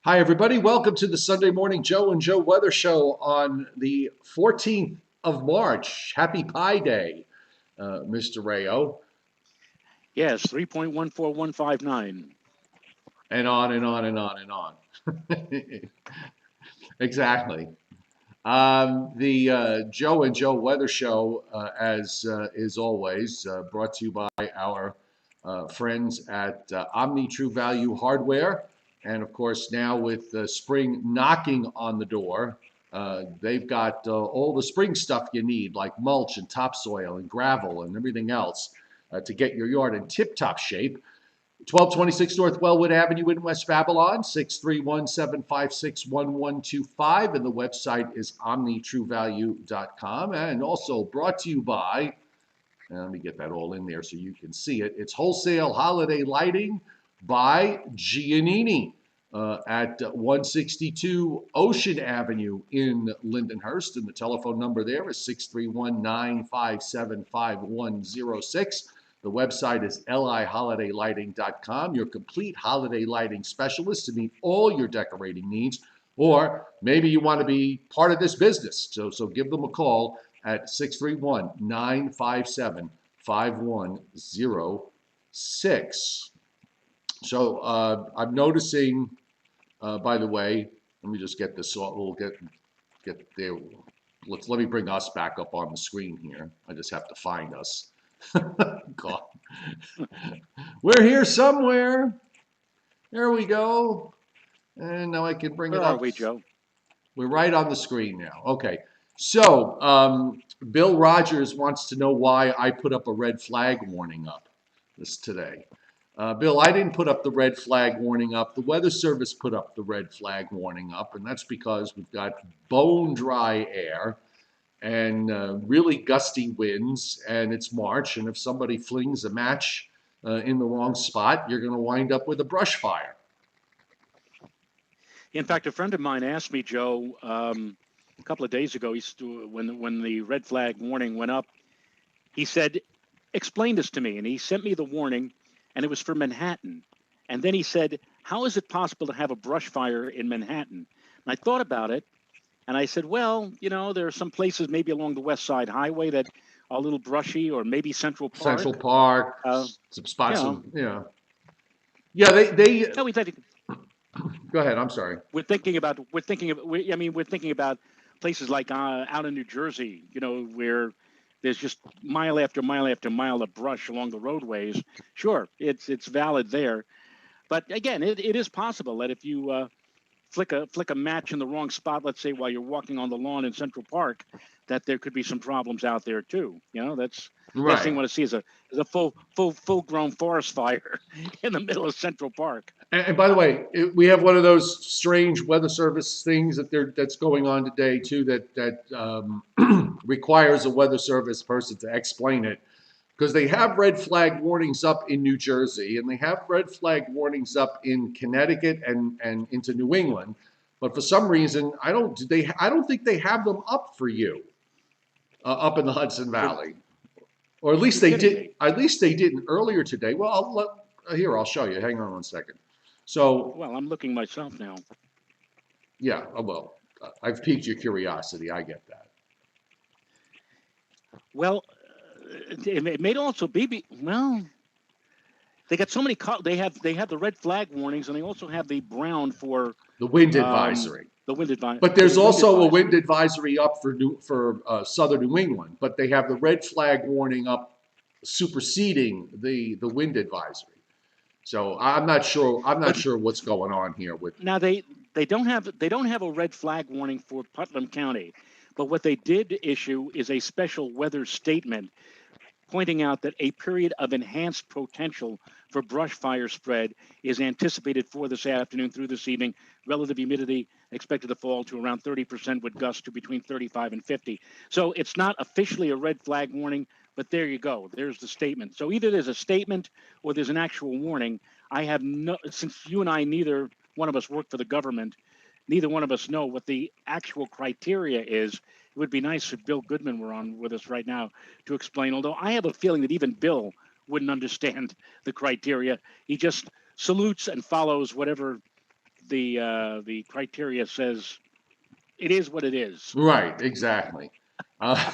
Hi, everybody. Welcome to the Sunday Morning Joe and Joe Weather Show on the 14th of March. Happy Pi Day, Mr. Rayo. Yes, 3.14159. And on and on and on and on. Exactly. The Joe and Joe Weather Show, as is always, brought to you by our friends at Omni True Value Hardware. And of course, now with spring knocking on the door, they've got all the spring stuff you need, like mulch and topsoil and gravel and everything else to get your yard in tip-top shape. 1226 North Wellwood Avenue in West Babylon, 631-756-1125. And the website is omnitruevalue.com. And also brought to you by, let me get that all in there so you can see it. It's Wholesale Holiday Lighting by Giannini at 162 Ocean Avenue in Lindenhurst. And the telephone number there is 631-957-5106. The website is liholidaylighting.com, your complete holiday lighting specialist to meet all your decorating needs. Or maybe you want to be part of this business. So give them a call at 631-957-5106. So I'm noticing, by the way, let me just get this, we'll get there. Let me bring us back up on the screen here. I just have to find us. God. We're here somewhere. There we go. And now I can bring Where it up. are we, Joe? We're right on the screen now. Okay. So Bill Rogers wants to know why I put up a red flag warning up this today. Bill, I didn't put up the red flag warning up. The Weather Service put up the red flag warning up, and that's because we've got bone dry air and really gusty winds, and it's March, and if somebody flings a match in the wrong spot, you're going to wind up with a brush fire. In fact, a friend of mine asked me, Joe, a couple of days ago, when the red flag warning went up, he said, explain this to me. And he sent me the warning, and it was for Manhattan. And then he said, how is it possible to have a brush fire in Manhattan? And I thought about it. And I said, well, there are some places maybe along the West Side Highway that are a little brushy, or maybe Central Park. Central Park, some spots. Yeah, they. No, Go ahead. I'm sorry. We're thinking about places like out in New Jersey, where there's just mile after mile after mile of brush along the roadways. Sure, it's valid there, but again, it is possible that if you flick a match in the wrong spot, let's say while you're walking on the lawn in Central Park, that there could be some problems out there too. That's right. Last thing I want to see is a full grown forest fire in the middle of Central Park. And by the way, we have one of those strange Weather Service things that's going on today too that requires a Weather Service person to explain it. Because they have red flag warnings up in New Jersey, and they have red flag warnings up in Connecticut and into New England, but for some reason I don't think they have them up for you up in the Hudson Valley, or at least they did. At least they didn't earlier today. Well, I'll show you. Hang on one second. So, well, I'm looking myself now. Yeah, well, I've piqued your curiosity. I get that. Well. It may also be well. They got so many. They have the red flag warnings, and they also have the brown for the wind advisory. The wind advisory. But there's also a wind advisory up for southern New England. But they have the red flag warning up, superseding the wind advisory. So I'm not sure what's going on here with. Now they don't have a red flag warning for Putnam County, but what they did issue is a special weather statement pointing out that a period of enhanced potential for brush fire spread is anticipated for this afternoon through this evening. Relative humidity expected to fall to around 30% with gusts to between 35 and 50. So it's not officially a red flag warning, but there you go. There's the statement. So either there's a statement or there's an actual warning. Since you and I, neither one of us work for the government, neither one of us know what the actual criteria is. It would be nice if Bill Goodman were on with us right now to explain, although I have a feeling that even Bill wouldn't understand the criteria. He just salutes and follows whatever the criteria says it is what it is. Right, exactly. Uh,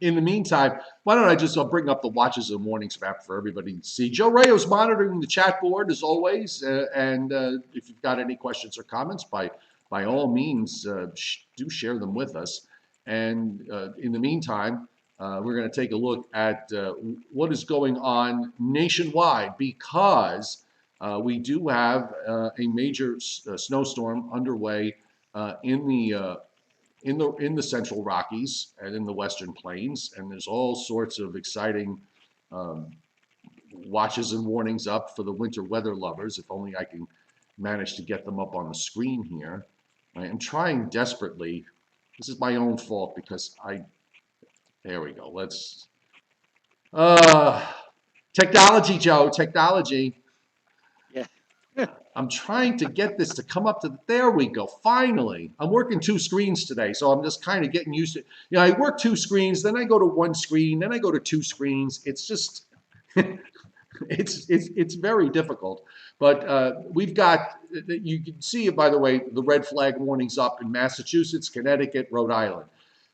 in the meantime, why don't I'll bring up the watches and warnings map for everybody to see. Joe Rayo's monitoring the chat board as always, and if you've got any questions or comments, by all means, do share them with us. And in the meantime, we're going to take a look at what is going on nationwide because we do have a major snowstorm underway in the Central Rockies and in the Western Plains, and there's all sorts of exciting um, watches and warnings up for the winter weather lovers. If only I can manage to get them up on the screen here. I am trying desperately. This is my own fault because there we go. Uh, technology, Joe, technology. Yeah. I'm trying to get this to come up to, there we go, finally. I'm working two screens today, so I'm just kind of getting used to, I work two screens, then I go to one screen, then I go to two screens. It's just, it's very difficult. But we've got, you can see, by the way, the red flag warnings up in Massachusetts, Connecticut, Rhode Island.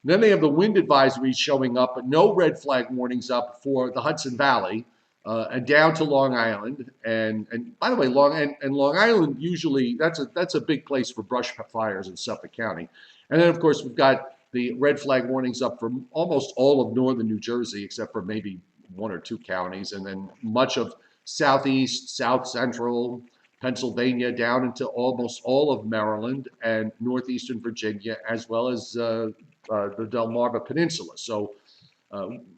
Then they have the wind advisories showing up, but no red flag warnings up for the Hudson Valley and down to Long Island. And by the way, Long Island usually that's a big place for brush fires in Suffolk County. And then of course we've got the red flag warnings up for almost all of northern New Jersey, except for maybe one or two counties, and then much of southeast, south central Pennsylvania, down into almost all of Maryland and northeastern Virginia, as well as the Delmarva Peninsula. So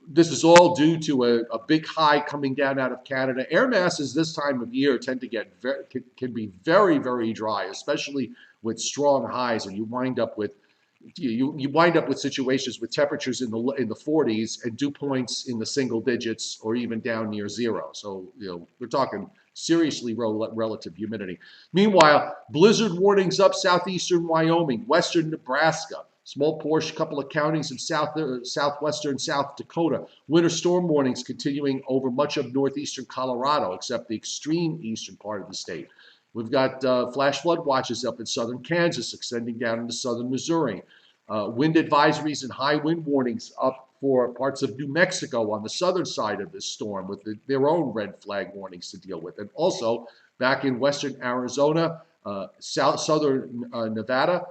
this is all due to a big high coming down out of Canada. Air masses this time of year tend to get can be very, very dry, especially with strong highs, and you wind up with situations with temperatures in the 40s and dew points in the single digits or even down near zero. So we're talking seriously relative humidity. Meanwhile, blizzard warnings up southeastern Wyoming, western Nebraska, small portion, couple of counties in southwestern South Dakota. Winter storm warnings continuing over much of northeastern Colorado, except the extreme eastern part of the state. We've got flash flood watches up in southern Kansas, extending down into southern Missouri. Wind advisories and high wind warnings up for parts of New Mexico on the southern side of this storm with their own red flag warnings to deal with. And also back in western Arizona, southern Nevada,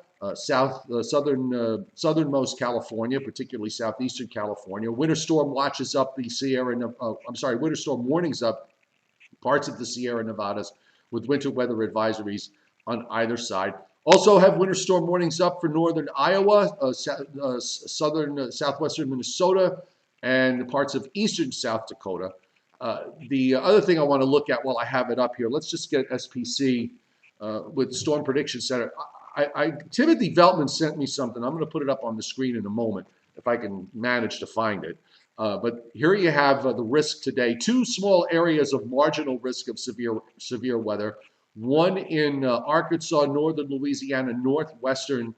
southernmost California, particularly southeastern California. Winter storm watches up the winter storm warnings up parts of the Sierra Nevadas with winter weather advisories on either side. Also have winter storm warnings up for northern Iowa, southwestern Minnesota, and parts of eastern South Dakota. The other thing I want to look at while I have it up here, let's just get SPC with Storm Prediction Center. Timothy Veltman sent me something. I'm going to put it up on the screen in a moment if I can manage to find it. But here you have the risk today. Two small areas of marginal risk of severe weather. One in Arkansas, northern Louisiana, northwestern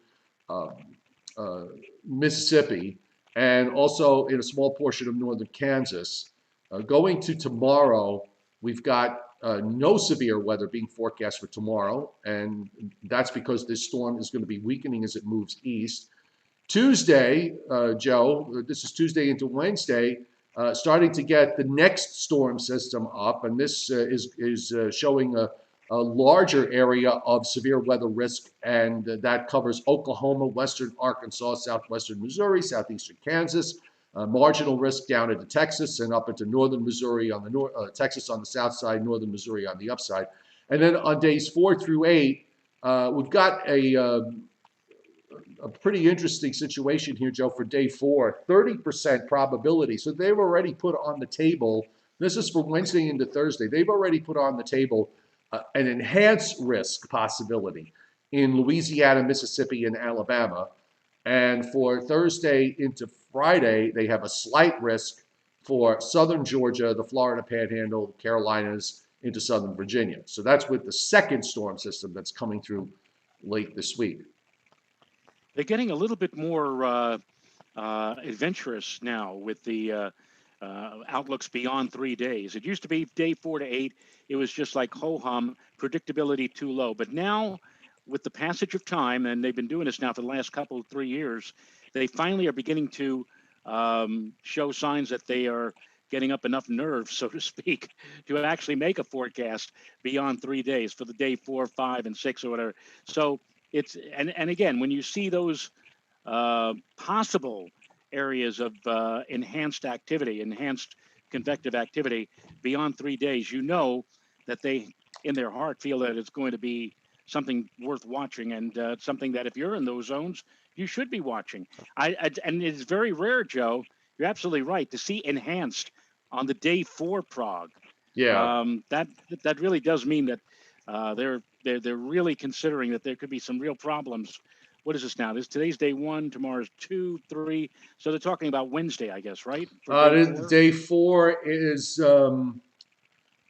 Mississippi, and also in a small portion of northern Kansas. Going to tomorrow, we've got no severe weather being forecast for tomorrow, and that's because this storm is going to be weakening as it moves east. Tuesday, Joe, this is Tuesday into Wednesday, starting to get the next storm system up, and this is showing a larger area of severe weather risk, and that covers Oklahoma, western Arkansas, southwestern Missouri, southeastern Kansas, marginal risk down into Texas and up into northern Missouri on the Texas on the south side, northern Missouri on the upside. And then on days 4 through 8, we've got a pretty interesting situation here, Joe, for day 4, 30% probability. So they've already put on the table, this is for Wednesday into Thursday, they've already put on the table an enhanced risk possibility in Louisiana, Mississippi, and Alabama. And for Thursday into Friday, they have a slight risk for southern Georgia, the Florida Panhandle, Carolinas, into southern Virginia. So that's with the second storm system that's coming through late this week. They're getting a little bit more adventurous now with the outlooks beyond 3 days. It used to be day 4 to 8. It was just like ho hum, predictability too low. But now, with the passage of time, and they've been doing this now for the last 3 years, they finally are beginning to show signs that they are getting up enough nerve, so to speak, to actually make a forecast beyond 3 days for the day 4, 5, and 6 or whatever. So it's and again, when you see those possible areas of enhanced activity, enhanced convective activity beyond 3 days, you know that they, in their heart, feel that it's going to be something worth watching and something that if you're in those zones, you should be watching. And it's very rare, Joe. You're absolutely right to see enhanced on the day 4 prog. Yeah. That really does mean that they're really considering that there could be some real problems. What is this now? Today's day 1, tomorrow's 2, 3. So they're talking about Wednesday, I guess, right? For day 4? Day 4 is, hang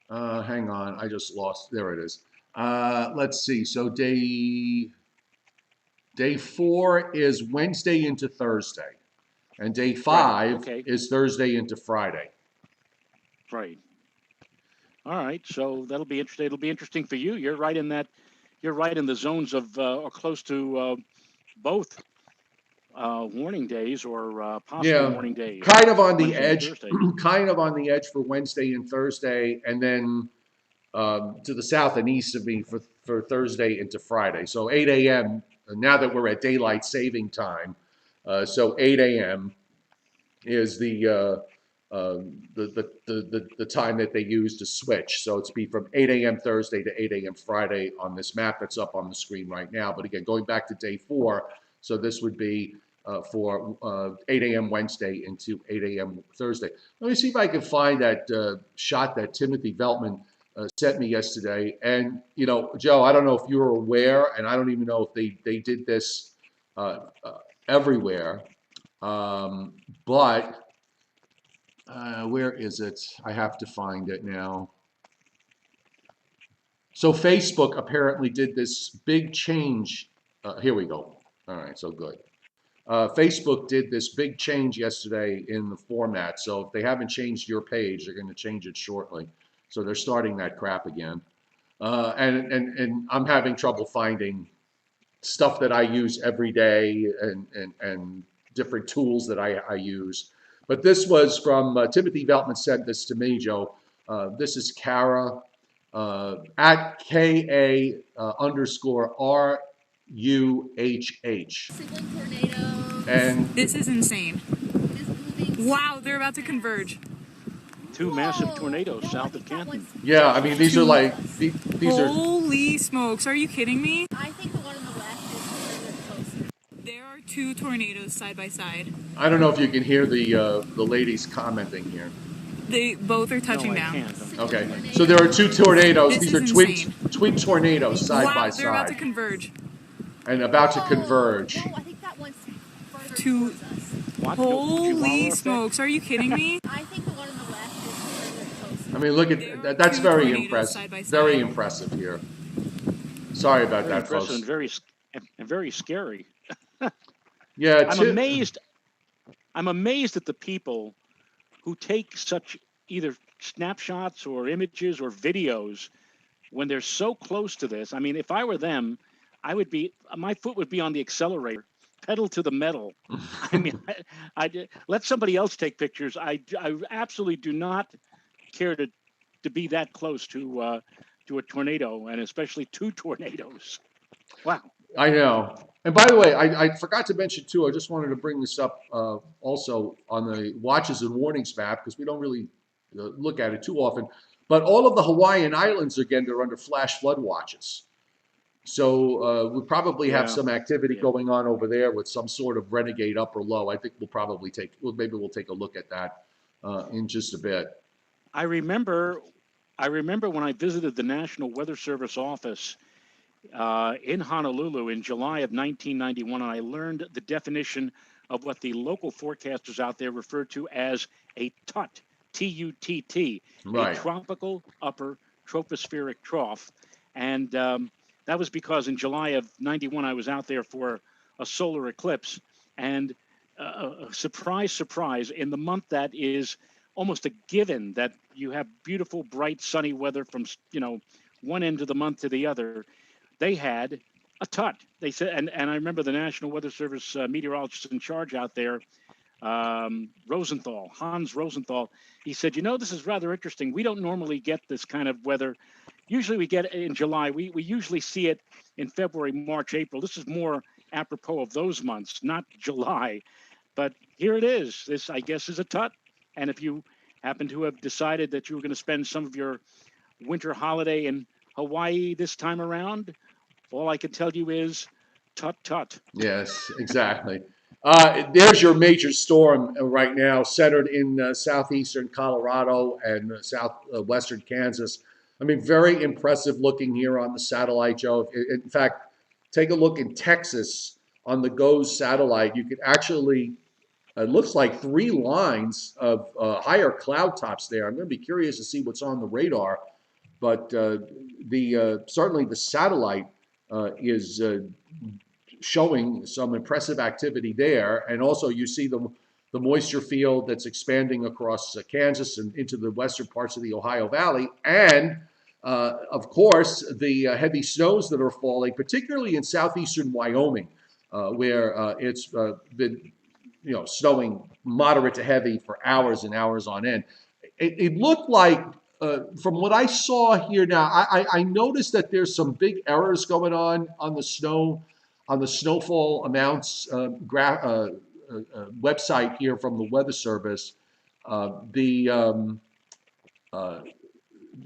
on, I just lost, there it is. Let's see, so day 4 is Wednesday into Thursday. And day 5 okay. is Thursday into Friday. Right. All right. So that'll be interesting. It'll be interesting for you. You're right in that. You're right in the zones of or close to both warning days or possible warning days. Kind of on the Wednesday and edge. Thursday. Kind of on the edge for Wednesday and Thursday, and then to the south and east of me for Thursday into Friday. So 8 a.m. Now that we're at daylight saving time, so 8 a.m. is the time that they use to switch. So it's be from 8 a.m. Thursday to 8 a.m. Friday on this map that's up on the screen right now. But again, going back to day 4, so this would be for 8 a.m. Wednesday into 8 a.m. Thursday. Let me see if I can find that shot that Timothy Veltman sent me yesterday. And, you know, Joe, I don't know if you were aware, and I don't even know if they did this everywhere. But where is it? I have to find it now. So Facebook apparently did this big change. Here we go. All right, so good. Facebook did this big change yesterday in the format. So if they haven't changed your page, they're going to change it shortly. So they're starting that crap again. And I'm having trouble finding stuff that I use every day and different tools that I use. But this was from Timothy Veltman sent this to me, Joe. This is Kara at KA underscore RUHH. And this is insane. Wow, they're about to converge. 2 massive tornadoes south of Canton. Yeah, I mean, these are like, these are... Holy smokes, are you kidding me? I think the one on the left is further closer. There are 2 tornadoes side by side. I don't know if you can hear the ladies commenting here. They both are touching down. Can't. Okay, so there are 2 tornadoes. This These are is twin tornadoes side by Wow, they're about to side. converge. And about to converge. No, I think that one's further Two- towards us. What? Holy smokes, are you kidding me? I think the one on the left is further closer. I mean, look There at are that. That's 2 very tornadoes impressive. side by Very side. impressive here. Sorry about Very that, folks. impressive and very scary. Yeah, I'm amazed at the people who take such either snapshots or images or videos when they're so close to this. I mean, if I were them, my foot would be on the accelerator, pedal to the metal. I mean, I let somebody else take pictures. I absolutely do not care to be that close to a tornado, and especially 2 tornadoes. Wow. I know. And by the way, I forgot to mention too. I just wanted to bring this up also on the watches and warnings map because we don't really look at it too often. But all of the Hawaiian Islands again, they're under flash flood watches. So we probably have some activity going on over there with some sort of renegade up or low. I think we'll probably maybe we'll take a look at that in just a bit. I remember when I visited the National Weather Service office in Honolulu in July of 1991, and I learned the definition of what the local forecasters out there referred to as a TUTT, T-U-T-T, Right. a tropical upper tropospheric trough. And that was because in July of 91, I was out there for a solar eclipse. And surprise, surprise, in the month that is almost a given that you have beautiful, bright, sunny weather from, one end of the month to the other. They had a tut. They said, and I remember the National Weather Service meteorologist in charge out there, Hans Rosenthal. He said, this is rather interesting. We don't normally get this kind of weather. Usually we get it in July. We usually see it in February, March, April. This is more apropos of those months, not July. But here it is. This, I guess, is a tut. And if you happen to have decided that you were going to spend some of your winter holiday in Hawaii this time around, all I can tell you is tut tut. Yes, exactly. There's your major storm right now, centered in southeastern Colorado and southwestern Kansas. I mean, very impressive looking here on the satellite, Joe. In fact, take a look in Texas on the GOES satellite. You could actually, it looks like 3 lines of higher cloud tops there. I'm going to be curious to see what's on the radar, but certainly the satellite is showing some impressive activity there. And also you see the moisture field that's expanding across Kansas and into the western parts of the Ohio Valley. And of course, the heavy snows that are falling, particularly in southeastern Wyoming, where it's been snowing moderate to heavy for hours and hours on end. It looked like, from what I saw here now, I noticed that there's some big errors going on the snowfall amounts website here from the Weather Service.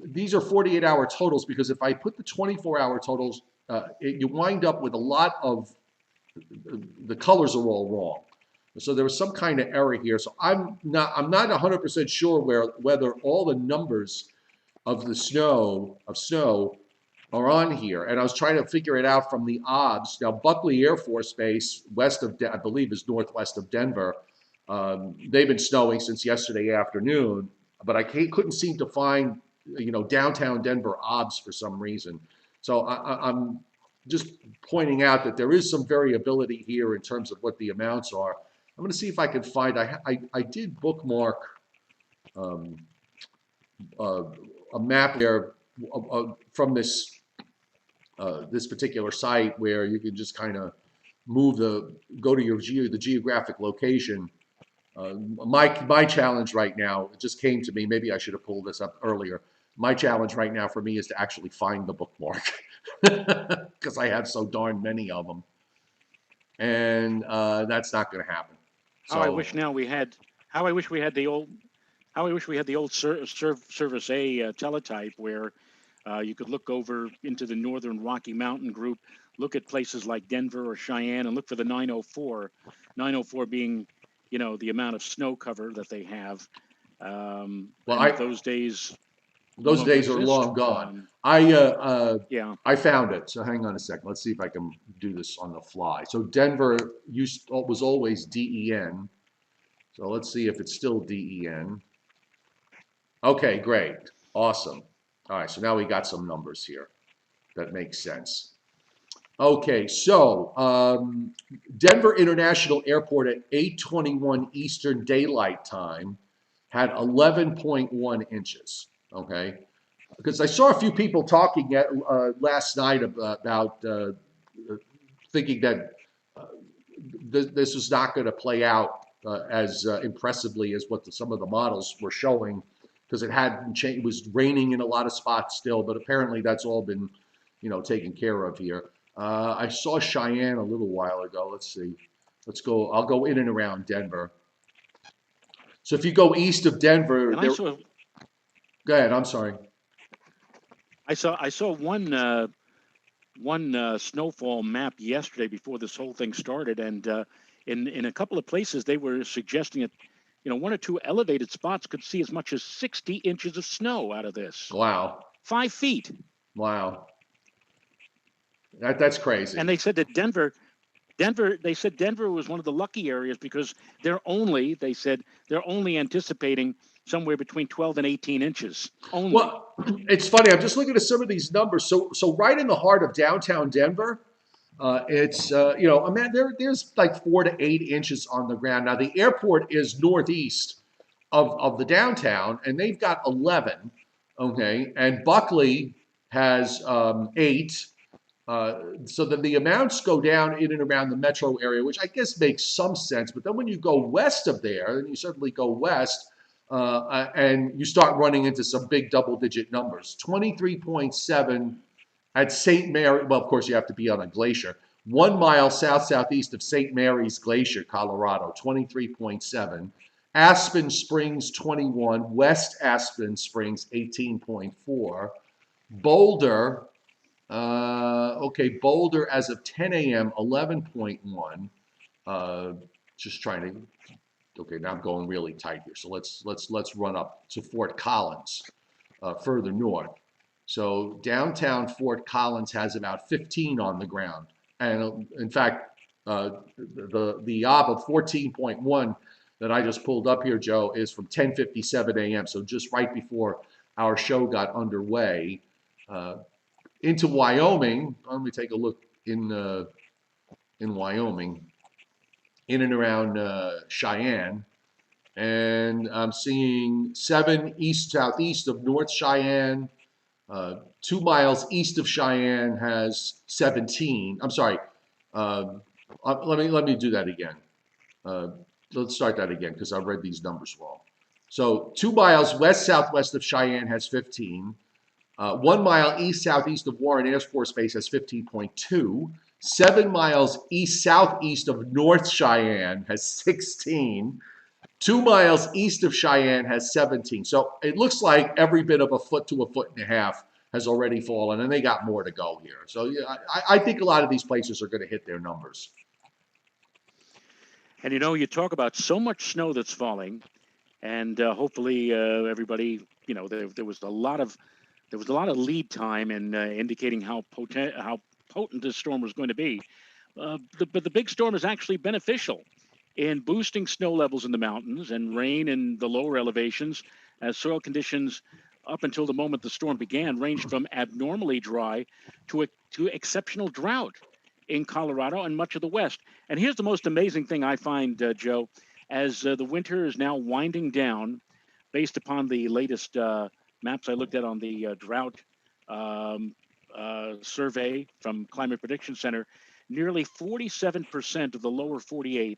These are 48-hour totals, because if I put the 24-hour totals, you wind up with a lot of the colors are all wrong. So there was some kind of error here. So I'm not 100% sure whether all the numbers of the snow are on here. And I was trying to figure it out from the obs. Now, Buckley Air Force Base, west of, I believe is northwest of Denver, they've been snowing since yesterday afternoon, but I couldn't seem to find, downtown Denver obs for some reason. So I'm just pointing out that there is some variability here in terms of what the amounts are. I'm going to see if I can find, I did bookmark a map there from this particular site, where you can just kind of go to the geographic location. My challenge right now, it just came to me, maybe I should have pulled this up earlier. My challenge right now for me is to actually find the bookmark, because I have so darn many of them, and that's not going to happen. So, How I wish we had the old Service A teletype, where you could look over into the northern Rocky Mountain group, look at places like Denver or Cheyenne, and look for the 904. 904 being, the amount of snow cover that they have. Those days are long gone. I found it. So hang on a second. Let's see if I can do this on the fly. So Denver was always DEN. So let's see if it's still DEN. Okay, great. Awesome. All right, so now we got some numbers here. That makes sense. Okay, so Denver International Airport at 8:21 Eastern Daylight Time had 11.1 inches. Okay, because I saw a few people talking last night about thinking that this was not going to play out as impressively as what some of the models were showing, because it hadn't changed. It was raining in a lot of spots still, but apparently that's all been, taken care of here. I saw Cheyenne a little while ago. Let's see. Let's go. I'll go in and around Denver. So if you go east of Denver, go ahead. I'm sorry. I saw one snowfall map yesterday before this whole thing started, and in a couple of places they were suggesting that 1 or 2 elevated spots could see as much as 60 inches of snow out of this. Wow. 5 feet. Wow. That's crazy. And they said that Denver was one of the lucky areas, because they're only anticipating somewhere between 12 and 18 inches. Only. Well, it's funny. I'm just looking at some of these numbers. So right in the heart of downtown Denver, it's there's like 4 to 8 inches on the ground. Now the airport is northeast of the downtown, and they've got 11. Okay, and Buckley has 8. So that the amounts go down in and around the metro area, which I guess makes some sense. But then when you go west of there, and you certainly go west, and you start running into some big double-digit numbers. 23.7 at St. Mary. Well, of course, you have to be on a glacier. 1 mile south-southeast of St. Mary's Glacier, Colorado, 23.7. Aspen Springs, 21. West Aspen Springs, 18.4. Boulder, Boulder as of 10 a.m., 11.1. Just trying to. Okay, now I'm going really tight here. So let's run up to Fort Collins, further north. So downtown Fort Collins has about 15 on the ground, and in fact, the OB of 14.1 that I just pulled up here, Joe, is from 10:57 a.m. So just right before our show got underway. Into Wyoming, let me take a look in Wyoming, in and around Cheyenne, and I'm seeing 7 east-southeast of North Cheyenne. 2 miles east of Cheyenne has 17. I'm sorry. Let me do that again. Let's start that again because I read these numbers wrong. So 2 miles west-southwest of Cheyenne has 15. 1 mile east-southeast of Warren Air Force Base has 15.2. 7 miles east-southeast of North Cheyenne has 16. 2 miles east of Cheyenne has 17. So it looks like every bit of a foot to a foot and a half has already fallen, and they got more to go here. So yeah, I think a lot of these places are going to hit their numbers. And you talk about so much snow that's falling, and hopefully everybody, there was a lot of lead time in indicating how potent this storm was going to be. But the big storm is actually beneficial in boosting snow levels in the mountains and rain in the lower elevations, as soil conditions up until the moment the storm began ranged from abnormally dry to exceptional drought in Colorado and much of the West. And here's the most amazing thing I find, Joe, as the winter is now winding down, based upon the latest maps I looked at on the drought survey from Climate Prediction Center, nearly 47% of the lower 48,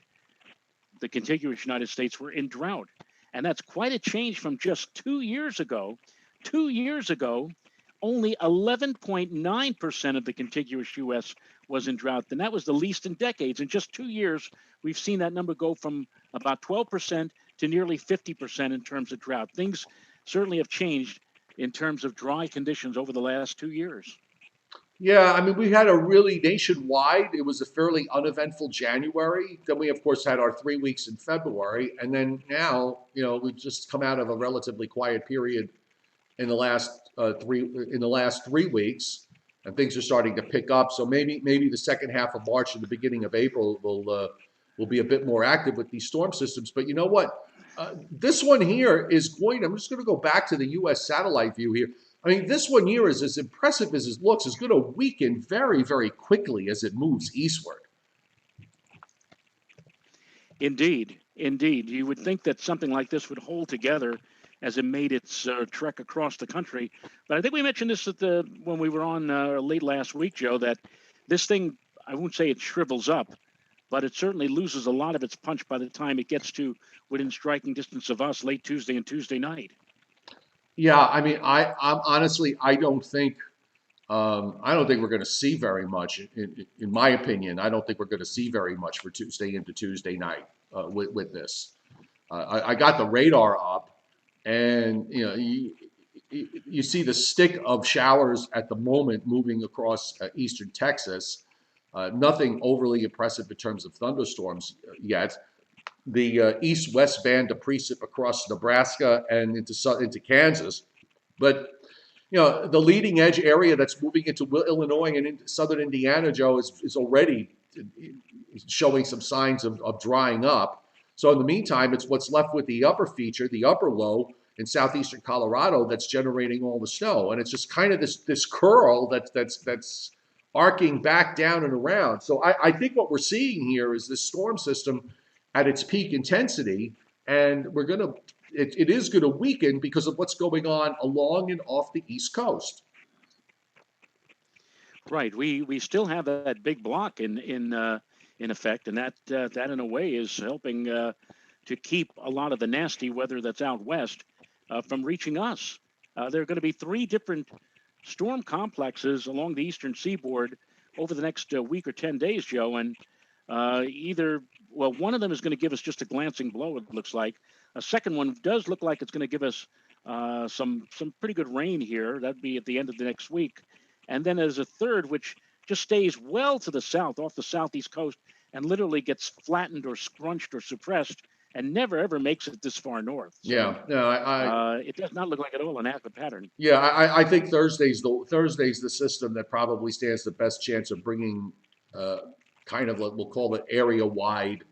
the contiguous United States, were in drought. And that's quite a change from just 2 years ago. 2 years ago, only 11.9% of the contiguous U.S. was in drought. And that was the least in decades. In just 2 years, we've seen that number go from about 12% to nearly 50% in terms of drought. Things certainly have changed in terms of dry conditions over the last 2 years. Yeah, I mean, we had a really nationwide, it was a fairly uneventful January. Then we, of course, had our 3 weeks in February. And then now, we've just come out of a relatively quiet period in the last 3 weeks, and things are starting to pick up. So maybe the second half of March and the beginning of April will be a bit more active with these storm systems. But you know what? This one here is I'm just going to go back to the U.S. satellite view here. I mean, this one here is as impressive as it looks. It's going to weaken very, very quickly as it moves eastward. Indeed. You would think that something like this would hold together as it made its trek across the country. But I think we mentioned this when we were on late last week, Joe, that this thing, I won't say it shrivels up, but it certainly loses a lot of its punch by the time it gets to within striking distance of us late Tuesday and Tuesday night. Yeah, I mean, I'm honestly, I don't think we're going to see very much. In my opinion, I don't think we're going to see very much for Tuesday into Tuesday night with this. I got the radar up, and you see the stick of showers at the moment moving across eastern Texas. Nothing overly impressive in terms of thunderstorms yet. The east-west band of precip across Nebraska and into Kansas. But, the leading edge area that's moving into Illinois and into southern Indiana, Joe, is already showing some signs of drying up. So in the meantime, it's what's left with the upper feature, the upper low in southeastern Colorado, that's generating all the snow. And it's just kind of this curl that's arcing back down and around. So I think what we're seeing here is this storm system at its peak intensity, and we're going to it is going to weaken because of what's going on along and off the East Coast. Right. We still have that big block in effect, and that in a way is helping to keep a lot of the nasty weather that's out west from reaching us. There are going to be three different storm complexes along the eastern seaboard over the next week or 10 days, Joe, and one of them is going to give us just a glancing blow. It looks like a second one does look like it's going to give us some pretty good rain here. That'd be at the end of the next week. And then there's a third, which just stays well to the south, off the southeast coast, and literally gets flattened or scrunched or suppressed and never, ever makes it this far north. So, Yeah, no, it does not look like at all an active pattern. yeah, I think Thursday's the system that probably stands the best chance of bringing kind of we'll call it area wide.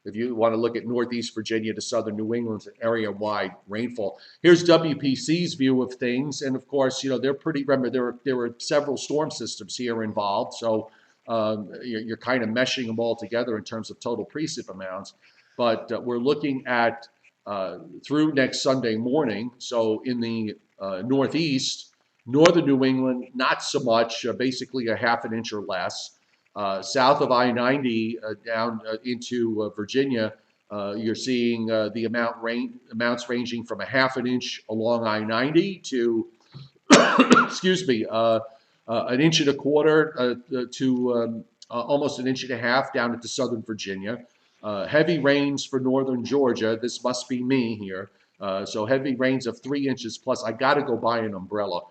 If you want to look at Northeast Virginia to Southern New England, area wide rainfall. Here's WPC's view of things, and of course, they're pretty. Remember, there were several storm systems here involved, so you're kind of meshing them all together in terms of total precip amounts. But we're looking at through next Sunday morning. So in the Northeast, Northern New England, not so much, basically a half an inch or less. South of I-90 down into Virginia, you're seeing the amounts ranging from a half an inch along I-90 to, excuse me, an inch and a quarter to almost an inch and a half down into Southern Virginia. Heavy rains for northern Georgia. This must be me here. So heavy rains of 3 inches plus. I got to go buy an umbrella.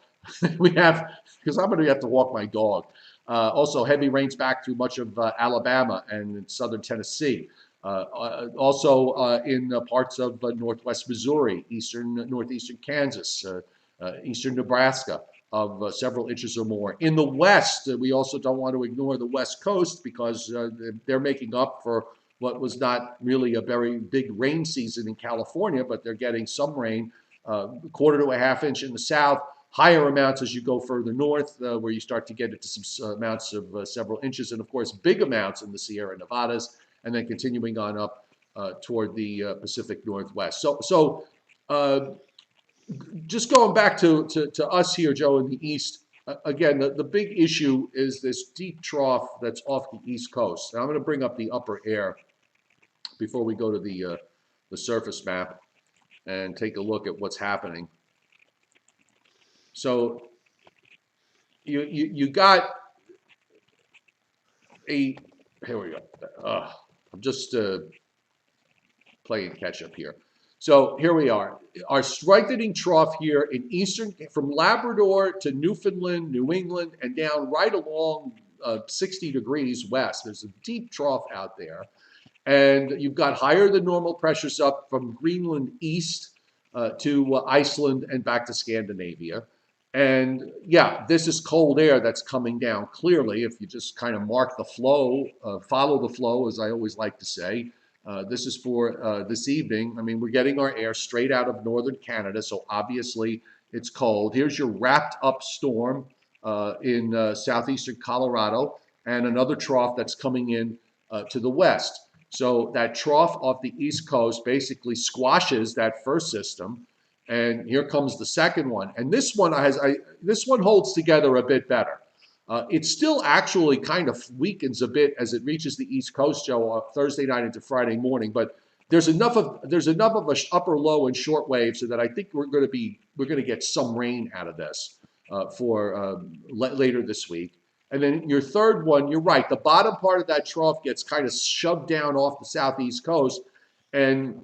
Because I'm going to have to walk my dog. Also, heavy rains back through much of Alabama and southern Tennessee. Also in parts of northwest Missouri, northeastern Kansas, eastern Nebraska of several inches or more. In the west, we also don't want to ignore the west coast because they're making up for what was not really a very big rain season in California, but they're getting some rain, quarter to a half inch in the south. Higher amounts as you go further north, where you start to get into some amounts of several inches, and of course big amounts in the Sierra Nevadas, and then continuing on up toward the Pacific Northwest. So just going back to us here, Joe, in the East, again, the big issue is this deep trough that's off the East Coast. And I'm going to bring up the upper air before we go to the surface map and take a look at what's happening. So you got here we go. I'm just playing catch up here. So here we are. Our strengthening trough here in eastern, from Labrador to Newfoundland, New England, and down right along 60 degrees west. There's a deep trough out there. And you've got higher than normal pressures up from Greenland east to Iceland and back to Scandinavia. And yeah, this is cold air that's coming down clearly. If you just kind of mark the flow, follow the flow, as I always like to say. This is for this evening. I mean, we're getting our air straight out of northern Canada, so obviously it's cold. Here's your wrapped up storm in southeastern Colorado and another trough that's coming in to the west. So that trough off the East Coast basically squashes that first system. And here comes the second one. And this one this one holds together a bit better. It still actually kind of weakens a bit as it reaches the East Coast, Joe, Thursday night into Friday morning. But there's enough of an upper low and short wave so that I think we're going to get some rain out of this for later this week. And then your third one, you're right. The bottom part of that trough gets kind of shoved down off the southeast coast, and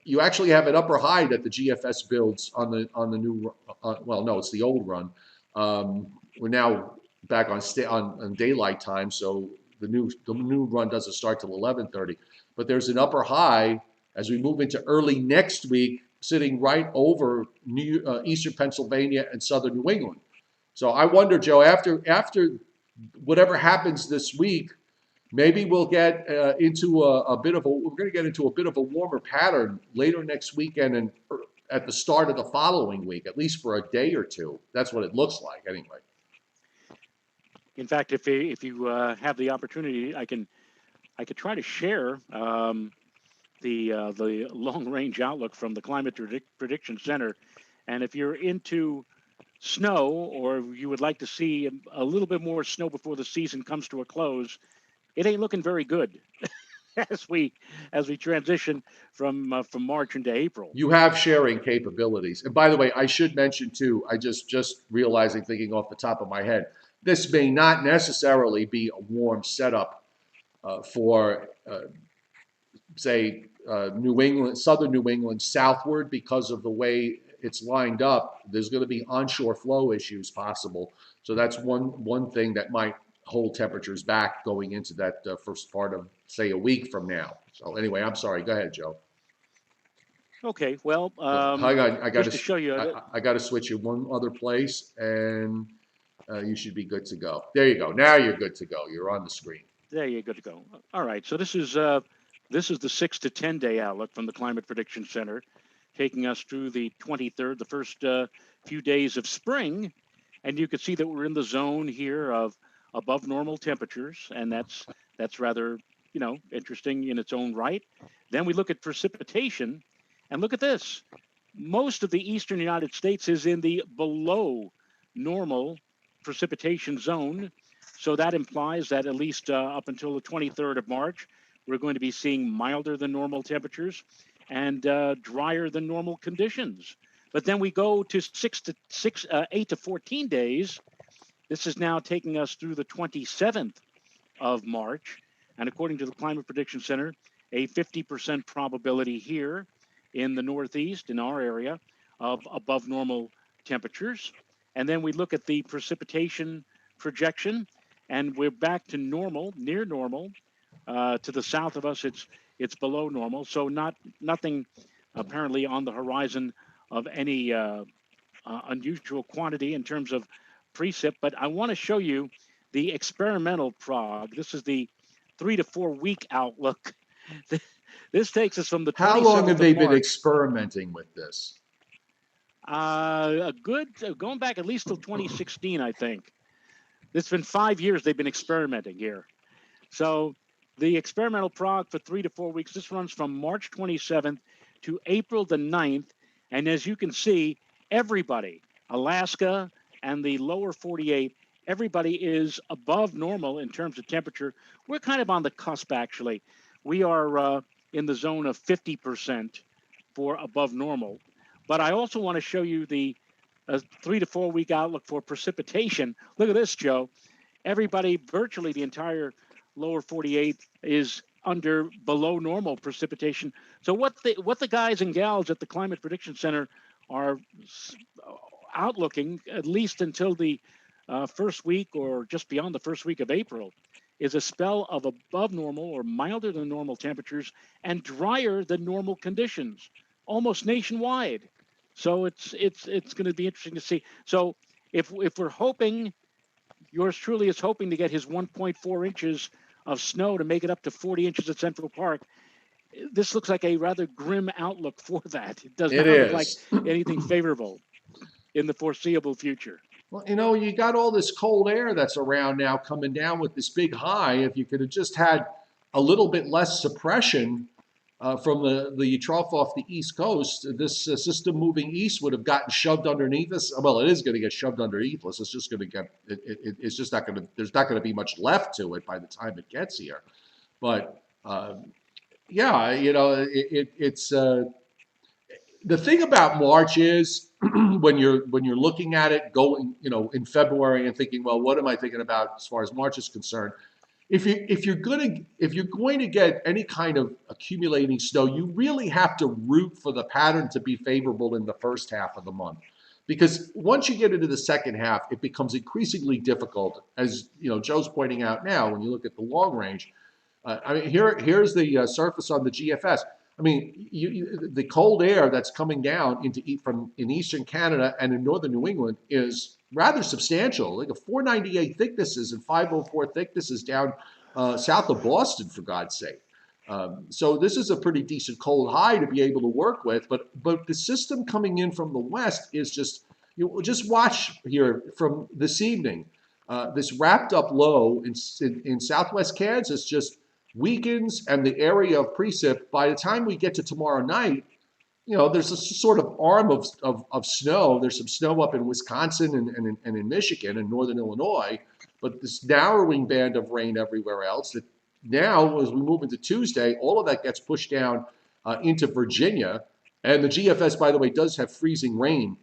you actually have an upper high that the GFS builds on the new. Well, no, it's the old run. We're now back on daylight time, so the new run doesn't start till 11:30. But there's an upper high as we move into early next week, sitting right over eastern Pennsylvania and southern New England. So I wonder, Joe, after whatever happens this week, maybe we'll get into a bit of a. We're going to get into a bit of a warmer pattern later next weekend and at the start of the following week, at least for a day or two. That's what it looks like, anyway. In fact, if you have the opportunity, I could try to share the long range outlook from the Prediction Center, and if you're into snow or you would like to see a little bit more snow before the season comes to a close, it ain't looking very good as we transition from March into April. You have sharing capabilities. And by the way, I should mention too, I just realizing, thinking off the top of my head, this may not necessarily be a warm setup for, say, New England, southern New England southward, because of the way it's lined up. There's going to be onshore flow issues possible. So that's one thing that might hold temperatures back going into that first part of, say, a week from now. So anyway, I'm sorry. Go ahead, Joe. Okay, well, Hang on, just to show you, I got to switch you one other place, and you should be good to go. There you go. Now you're good to go. You're on the screen. there you're good to go. All right, so this is the 6 to 10 day outlook from the Climate Prediction Center, taking us through the 23rd, the first few days of spring, and you can see that we're in the zone here of above normal temperatures, and that's rather interesting in its own right. Then we look at precipitation, and look at this. Most of the eastern United States is in the below normal precipitation zone. So that implies that at least up until the 23rd of March, we're going to be seeing milder than normal temperatures and drier than normal conditions. But then we go to 8 to 14 days. This is now taking us through the 27th of March. And according to the Climate Prediction Center, a 50% probability here in the Northeast, in our area, of above normal temperatures. And then we look at the precipitation projection, and we're back to normal, near normal. To the south of us, it's below normal. So nothing apparently on the horizon of any unusual quantity in terms of precip. But I want to show you the experimental prog. This is the 3 to 4 week outlook. This takes us from the 27th How long have they of been March. experimenting with this? Going back at least till 2016, I think. It's been 5 years they've been experimenting here. So the experimental prog for 3 to 4 weeks, this runs from March 27th to April the 9th. And as you can see, everybody, Alaska and the lower 48, everybody is above normal in terms of temperature. We're kind of on the cusp, actually. We are in the zone of 50% for above normal. But I also want to show you the 3 to 4 week outlook for precipitation. Look at this, Joe. Everybody, virtually the entire lower 48 is below normal precipitation. So what the guys and gals at the Climate Prediction Center are outlooking, at least until the first week or just beyond the first week of April, is a spell of above normal or milder than normal temperatures and drier than normal conditions, almost nationwide. So it's going to be interesting to see. So if we're hoping, yours truly is hoping to get his 1.4 inches of snow to make it up to 40 inches at Central Park, this looks like a rather grim outlook for that. It does not look like anything favorable in the foreseeable future. Well, you got all this cold air that's around now coming down with this big high. If you could have just had a little bit less suppression from the trough off the East Coast, this system moving east would have gotten shoved underneath us. Well, it is going to get shoved underneath us. It's just going to get, it's just not going to, there's not going to be much left to it by the time it gets here. But yeah, it's the thing about March is when you're looking at it going, in February and thinking, well, what am I thinking about as far as March is concerned? If you're going to get any kind of accumulating snow, you really have to root for the pattern to be favorable in the first half of the month, because once you get into the second half, it becomes increasingly difficult. As Joe's pointing out now, when you look at the long range, I mean, here's the surface on the GFS. I mean, the cold air that's coming down in eastern Canada and in northern New England is rather substantial, like a 498 thicknesses and 504 thicknesses down south of Boston, for God's sake. So this is a pretty decent cold high to be able to work with. But the system coming in from the west is just watch here from this evening. This wrapped up low in southwest Kansas just weakens and the area of precip, by the time we get to tomorrow night, there's a sort of arm of snow. There's some snow up in Wisconsin and in Michigan and northern Illinois, but this narrowing band of rain everywhere else. That now, as we move into Tuesday, all of that gets pushed down into Virginia. And the GFS, by the way, does have freezing rain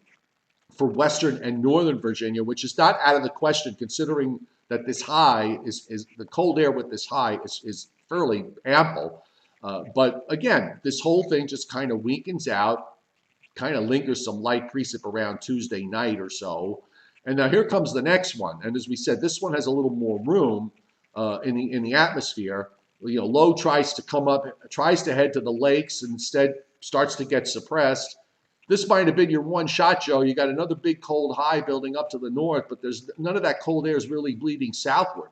for western and northern Virginia, which is not out of the question considering that this high is the cold air with this high is fairly ample. But again, this whole thing just kind of weakens out, kind of lingers some light precip around Tuesday night or so. And now here comes the next one. And as we said, this one has a little more room in the atmosphere. Low tries to come up, tries to head to the lakes, and instead starts to get suppressed. This might have been your one shot, Joe. You got another big cold high building up to the north, but there's none of that cold air is really bleeding southward.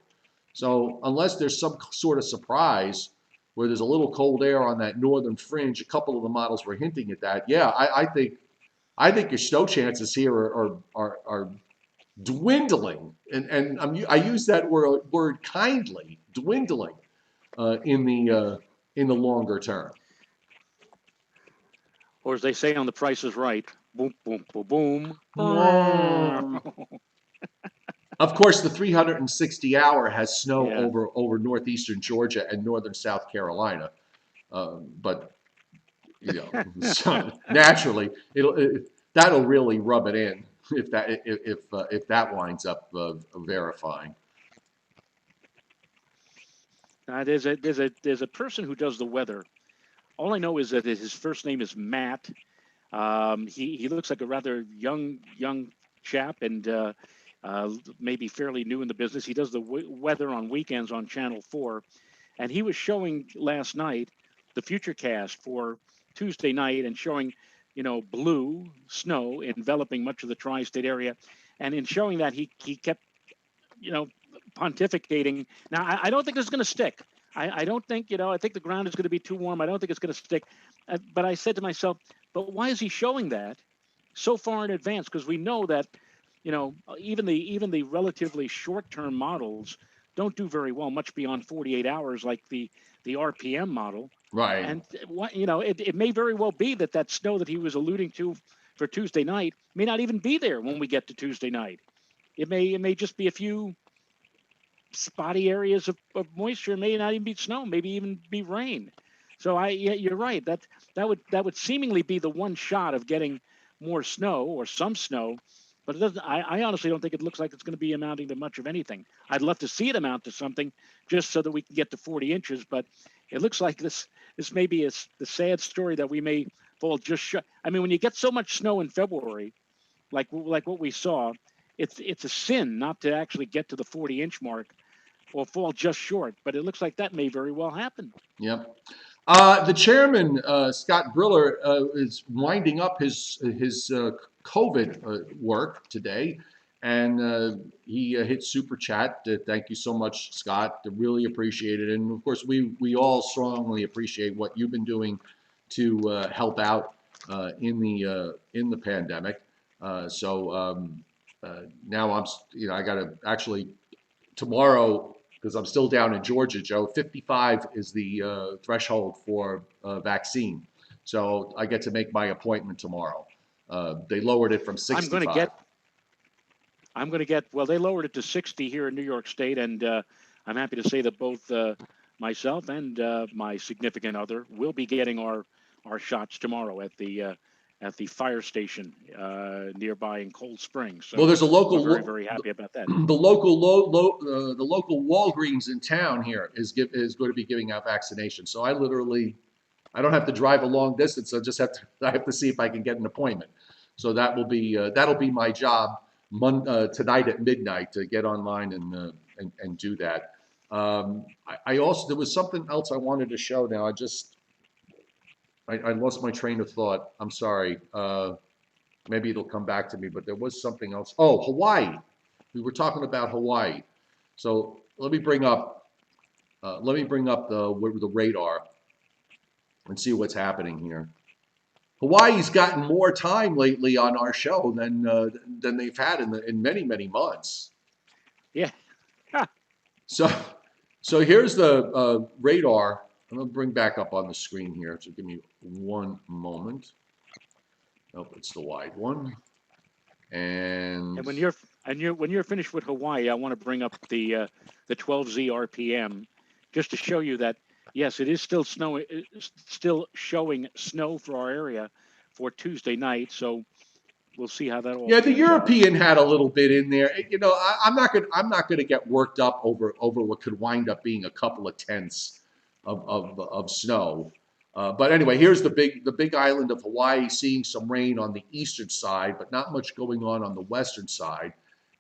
So unless there's some sort of surprise where there's a little cold air on that northern fringe, a couple of the models were hinting at that. Yeah, I think your snow chances here are dwindling, and I use that word kindly, dwindling in the longer term. Or as they say on The Price is Right, boom, boom, boom, boom. Of course, the 360-hour has snow over northeastern Georgia and northern South Carolina, but so naturally that'll really rub it in if that winds up verifying. There's a person who does the weather. All I know is that his first name is Matt. He looks like a rather young chap and maybe fairly new in the business. He does the weather on weekends on Channel 4. And he was showing last night the futurecast for Tuesday night and showing, blue snow enveloping much of the tri-state area. And in showing that, he kept, pontificating. Now, I don't think this is going to stick. I don't think, I think the ground is going to be too warm. I don't think it's going to stick. But I said to myself, but why is he showing that so far in advance? Because we know that, even the relatively short-term models don't do very well, much beyond 48 hours, like the RPM model. Right. And it may very well be that snow that he was alluding to for Tuesday night may not even be there when we get to Tuesday night. It may just be a few spotty areas of moisture. It may not even be snow, maybe even be rain. So you're right. That would seemingly be the one shot of getting more snow or some snow. But it doesn't. I honestly don't think it looks like it's going to be amounting to much of anything. I'd love to see it amount to something, just so that we can get to 40 inches. But it looks like this may be the sad story that we may fall just short. I mean, when you get so much snow in February, like what we saw, it's a sin not to actually get to the 40-inch mark or fall just short. But it looks like that may very well happen. Yep. The chairman, Scott Briller, is winding up his COVID work today, and he hit Super Chat. Thank you so much, Scott. Really appreciate it. And of course, we all strongly appreciate what you've been doing to help out in the pandemic. So now I got to actually tomorrow, because I'm still down in Georgia, Joe, 55 is the threshold for vaccine. So I get to make my appointment tomorrow. They lowered it from 65. They lowered it to 60 here in New York State. And I'm happy to say that both myself and my significant other will be getting our shots tomorrow at the fire station nearby in Cold Springs. So there's a local. I'm very, very happy about that. The local Walgreens in town here is going to be giving out vaccinations. So I don't have to drive a long distance. I have to see if I can get an appointment. So that'll be my job tonight at midnight to get online and do that. I also, there was something else I wanted to show. Now I lost my train of thought. I'm sorry. Maybe it'll come back to me, but there was something else. Oh, Hawaii. We were talking about Hawaii. So let me bring up the radar and see what's happening here. Hawaii's gotten more time lately on our show than they've had in many months. Yeah. So So here's the radar. I'm gonna bring back up on the screen here. So give me one moment. Nope, it's the wide one. And And when you're finished with Hawaii, I want to bring up the 12Z RPM just to show you that yes, it is still snowing, still showing snow for our area for Tuesday night. So we'll see how that all yeah, the pans out. European had a little bit in there. You know, I'm not gonna get worked up over what could wind up being a couple of tenths of snow. But anyway, here's the big island of Hawaii, seeing some rain on the eastern side, but not much going on the western side.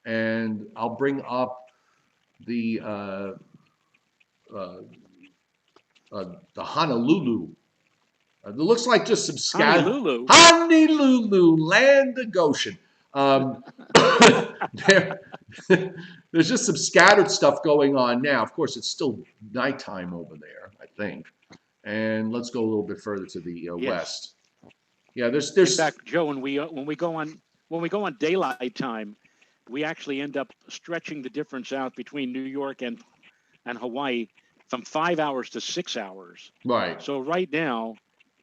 And I'll bring up the uh, the Honolulu. It looks like just some scattered Honolulu. Honolulu, land of Goshen. Um, there, there's just some scattered stuff going on now. Of course, it's still nighttime over there, I think. And let's go a little bit further to the Yes. west. Yeah, In there's fact, Joe, when we go on daylight time, we actually end up stretching the difference out between New York and Hawaii from 5 hours to 6 hours. right. So right now,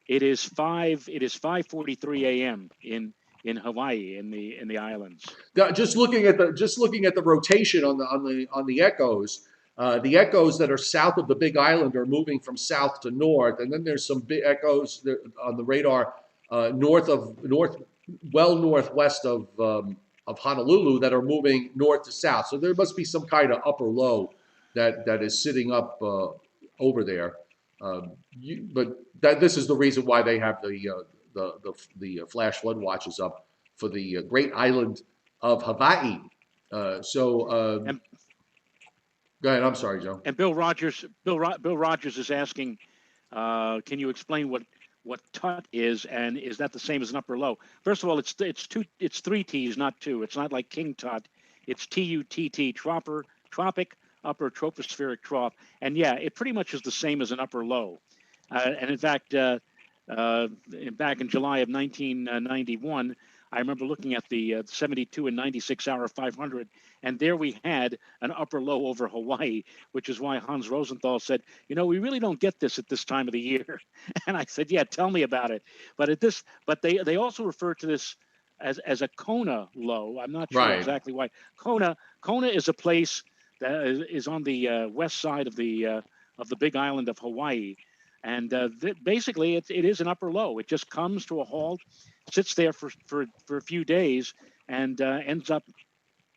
it is 5:43 a.m. in Hawaii in the islands. Just looking at the rotation on the echoes. The echoes that are south of the Big Island are moving from south to north, and then there's some big echoes on the radar northwest of Honolulu that are moving north to south. So there must be some kind of upper low that is sitting up over there. But this is the reason why they have the flash flood watches up for the Great Island of Hawaii. And Go ahead. I'm sorry, Joe. and Bill Rogers is asking, can you explain what tut is, and is that the same as an upper low? First of all, it's three T's, not two. It's not like King Tut. It's TUTT, tropic upper tropospheric trough, and yeah, it pretty much is the same as an upper low. And in fact, back in July of 1991, I remember looking at the 72 and 96 hour 500, and there we had an upper low over Hawaii, which is why Hans Rosenthal said, we really don't get this at this time of the year. And I said, yeah, tell me about it. But they also refer to this as a Kona low. I'm not sure Right. exactly why. Kona is a place that is on the west side of the Big Island of Hawaii. And basically, it is an upper low. It just comes to a halt, sits there for a few days, and ends up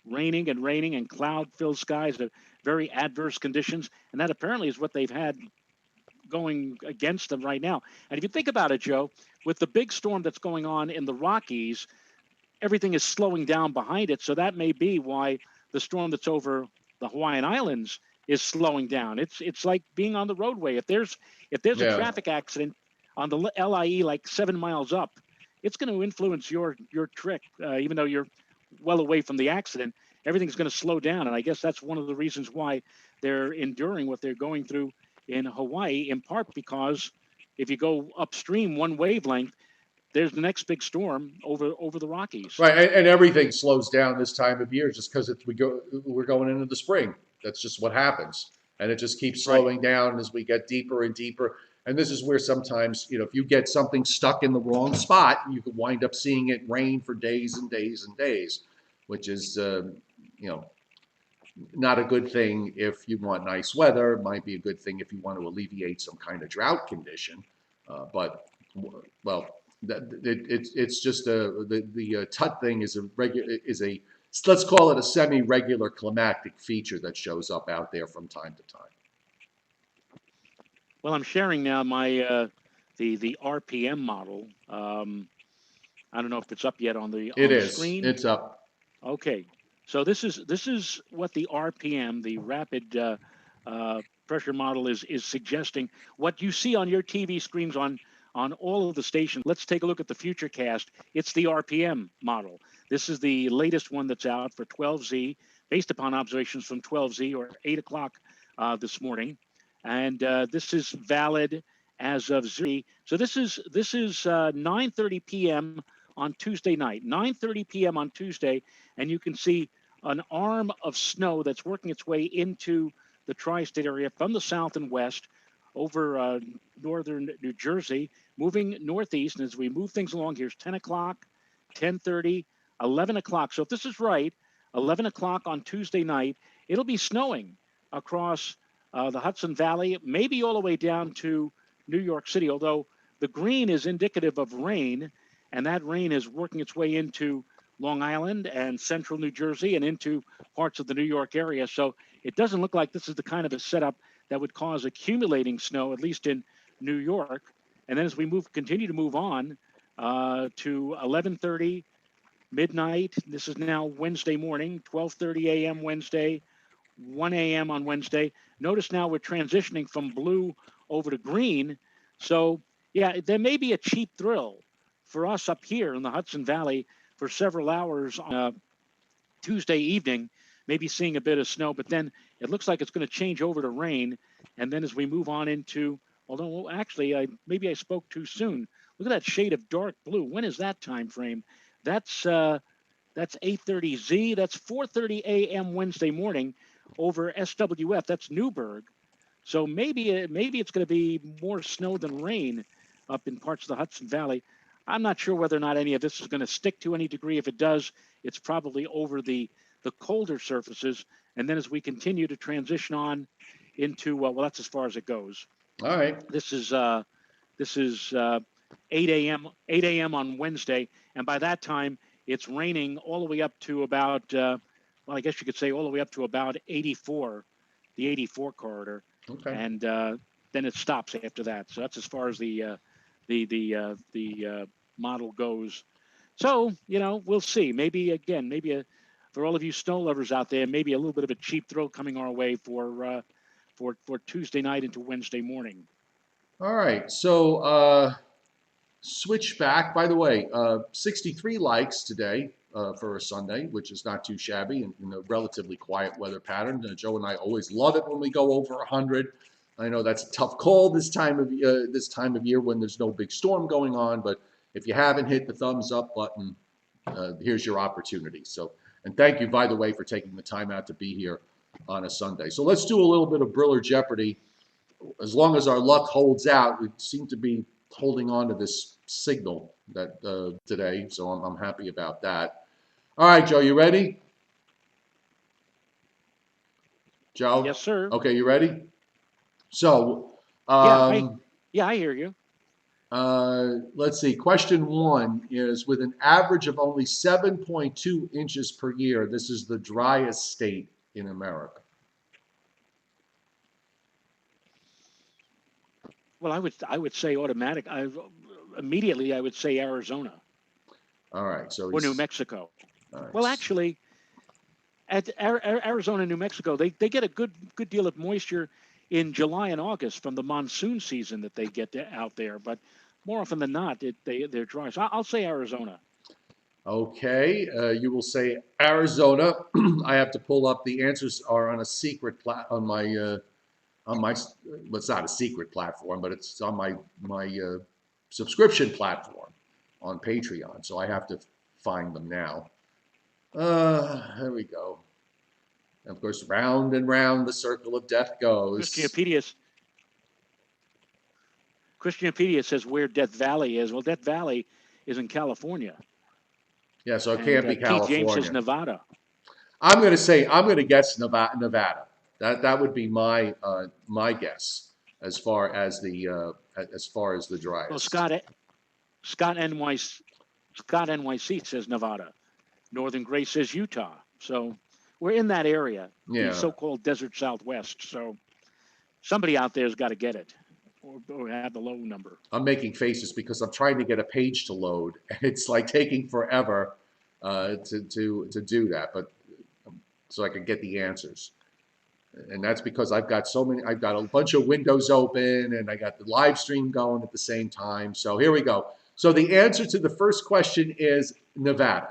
raining and cloud-filled skies, very adverse conditions. And that apparently is what they've had going against them right now. And if you think about it, Joe, with the big storm that's going on in the Rockies, everything is slowing down behind it. So that may be why the storm that's over the Hawaiian Islands is slowing down. It's like being on the roadway. If there's Yeah. a traffic accident on the LIE like 7 miles up, it's going to influence your trip, even though you're well away from the accident. Everything's going to slow down, and I guess that's one of the reasons why they're enduring what they're going through in Hawaii, in part because if you go upstream one wavelength, there's the next big storm over the Rockies. Right, and everything slows down this time of year just because we're going into the spring. That's just what happens, and it just keeps slowing down as we get deeper and deeper. And this is where sometimes, if you get something stuck in the wrong spot, you could wind up seeing it rain for days and days and days, which is, not a good thing if you want nice weather. It might be a good thing if you want to alleviate some kind of drought condition. But it's just the tut thing is a let's call it a semi-regular climatic feature that shows up out there from time to time. Well, I'm sharing now my the RPM model. I don't know if it's up yet on the screen. It's up. Okay, so this is what the RPM, the rapid pressure model, is suggesting. What you see on your TV screens on all of the stations. Let's take a look at the futurecast. It's the RPM model. This is the latest one that's out for 12Z, based upon observations from 12Z or 8 o'clock this morning, and this is valid as of Z. So this is 9:30 p.m. on Tuesday night. 9:30 p.m. on Tuesday, and you can see an arm of snow that's working its way into the tri-state area from the south and west over northern New Jersey, moving northeast. And as we move things along, here's 10 o'clock, 10:30, 11 o'clock. So if this is right, 11 o'clock on Tuesday night, it'll be snowing across the Hudson Valley, maybe all the way down to New York City, although the green is indicative of rain, and that rain is working its way into Long Island and central New Jersey and into parts of the New York area. So it doesn't look like this is the kind of a setup that would cause accumulating snow, at least in New York. And then as we continue to move on to 11:30 midnight, this is now Wednesday morning, 12:30 a.m. Wednesday, 1 a.m. on Wednesday. Notice now we're transitioning from blue over to green. So yeah, there may be a cheap thrill for us up here in the Hudson Valley for several hours on Tuesday evening, maybe seeing a bit of snow, but then it looks like it's going to change over to rain. And then as we move on into, although actually maybe I spoke too soon. Look at that shade of dark blue. When is that time frame? That's 8:30 Z. That's 4:30 a.m. Wednesday morning over SWF. That's Newburgh. So maybe it's going to be more snow than rain up in parts of the Hudson Valley. I'm not sure whether or not any of this is going to stick to any degree. If it does, it's probably over the colder surfaces. And then as we continue to transition on into, well, that's as far as it goes. All right. This is 8 a.m. on Wednesday. And by that time, it's raining all the way up to about, well, I guess you could say all the way up to about 84, the 84 corridor. Okay. And then it stops after that. So that's as far as the model goes. So, we'll see. Maybe for all of you snow lovers out there, maybe a little bit of a cheap thrill coming our way for Tuesday night into Wednesday morning. All right. So switch back. By the way, 63 likes today for a Sunday, which is not too shabby and in a relatively quiet weather pattern. Joe and I always love it when we go over 100. I know that's a tough call this time of year when there's no big storm going on. But if you haven't hit the thumbs up button, here's your opportunity. So, and thank you, by the way, for taking the time out to be here on a Sunday. So let's do a little bit of Briller Jeopardy. As long as our luck holds out, we seem to be holding on to this signal that today. So I'm happy about that. All right, Joe, you ready? Joe? Yes, sir. Okay, you ready? So, I hear you. let's see. Question 1 is, with an average of only 7.2 inches per year, this is the driest state in America. Well, I would say automatic. Immediately I would say Arizona. All right. So or New Mexico. All right. Well, actually, at Arizona and New Mexico, they get a good deal of moisture in July and August from the monsoon season that they get out there. But more often than not, they're dry. So I'll say Arizona. Okay, you will say Arizona. I have to pull up. The answers are on a secret on my well, it's not a secret platform, but it's on my subscription platform on Patreon. So I have to find them now. There we go. And of course, round and round the circle of death goes. Christianopedia says where Death Valley is. Well, Death Valley is in California. Yeah, so it can't be California. Keith James says Nevada. I'm going to guess Nevada. That would be my my guess as far as the driest. Well, Scott NYC says Nevada. Northern Gray says Utah. So we're in that area, yeah. The so-called desert Southwest. So somebody out there has got to get it, or have the low number. I'm making faces because I'm trying to get a page to load, and it's like taking forever to do that. But so I can get the answers, and that's because I've got a bunch of windows open, and I got the live stream going at the same time. So here we go. So the answer to the first question is Nevada.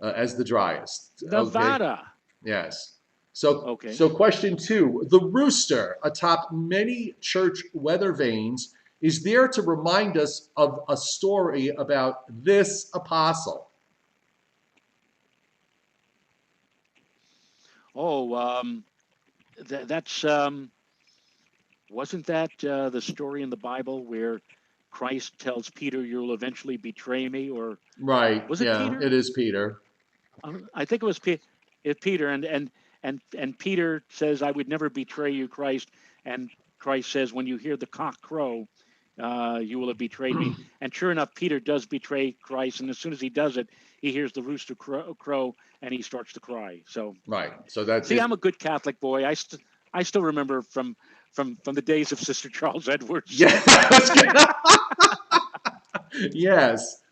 As the driest. Nevada. Okay. Yes. So, okay. So question 2. The rooster atop many church weather vanes is there to remind us of a story about this apostle. that's wasn't that the story in the Bible where Christ tells Peter, "You'll eventually betray me," or Right. was it Yeah, Peter? it is Peter. I think it was Peter, and Peter says, "I would never betray you, Christ." And Christ says, "When you hear the cock crow, you will have betrayed me." And sure enough, Peter does betray Christ, and as soon as he does it, he hears the rooster crow, and he starts to cry. So, Right. So that see, it. I'm a good Catholic boy. I still remember from the days of Sister Charles Edwards. Yeah. Yes.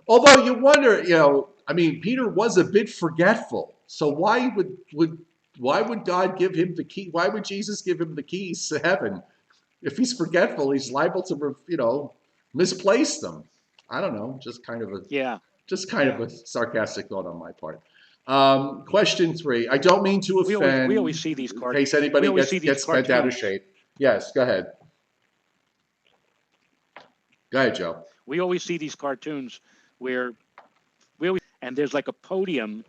Although you wonder, I mean, Peter was a bit forgetful. So why would God give him the key? Why would Jesus give him the keys to heaven? If he's forgetful, he's liable to, misplace them. I don't know. Yeah, Just kind of yeah. a sarcastic thought on my part. Question 3. I don't mean to We offend, always see these in card case we anybody always gets see these gets bent out of cartoons. shape. Yes, go ahead. Go ahead, Joe. We always see these cartoons where and there's like a podium,